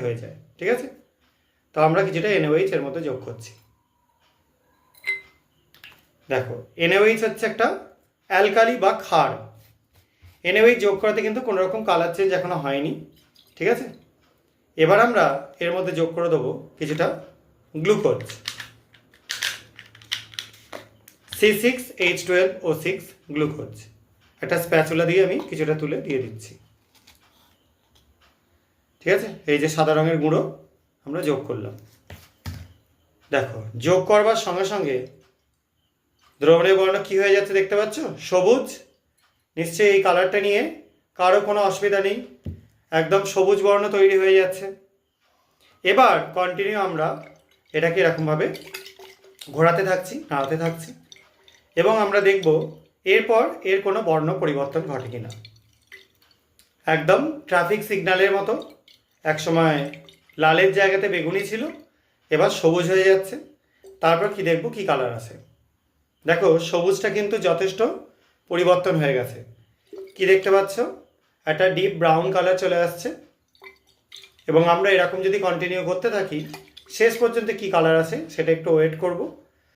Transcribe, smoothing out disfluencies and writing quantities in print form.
হয়ে যায়। ঠিক আছে, তো আমরা কিছুটা NaOH এর মধ্যে যোগ করছি। দেখো NaOH হচ্ছে একটা অ্যালকালি বা ক্ষার। NaOH যোগ করাতে কিন্তু কোনো রকম কালার চেঞ্জ এখনো হয়নি। ঠিক আছে, এবার আমরা এর মধ্যে যোগ করে দেবো কিছুটা গ্লুকোজ, C6H12O6 গ্লুকোজ। একটা স্প্যাচুলা দিয়ে আমি কিছুটা তুলে দিয়ে দিচ্ছি। ঠিক আছে, এই যে সাদা রঙের গুঁড়ো আমরা যোগ করলাম। দেখো যোগ করবার সঙ্গে সঙ্গে দ্রবণের বর্ণ কী হয়ে যাচ্ছে দেখতে পাচ্ছ, সবুজ। নিশ্চয়ই এই কালারটা নিয়ে কারো কোনো অসুবিধা নেই, একদম সবুজ বর্ণ তৈরি হয়ে যাচ্ছে। এবার কন্টিনিউ আমরা এটাকে এরকমভাবে ঘোরাতে থাকছি, নাড়াতে থাকছি, এবং আমরা দেখব এরপর এর কোনো বর্ণ পরিবর্তন ঘটে কিনা। একদম ট্রাফিক সিগন্যালের মতো, একসময় লালের জায়গাতে বেগুনি ছিল, এবার সবুজ হয়ে যাচ্ছে। তারপর কি দেখব, কি কালার আসে। দেখো সবুজটা কিন্তু যথেষ্ট পরিবর্তন হয়ে গেছে। কি দেখতে পাচ্ছ, একটা ডিপ ব্রাউন কালার চলে আসছে। এবং আমরা এরকম যদি কন্টিনিউ করতে থাকি, শেষ পর্যন্ত কি কালার আসে সেটা একটু ওয়েট করব।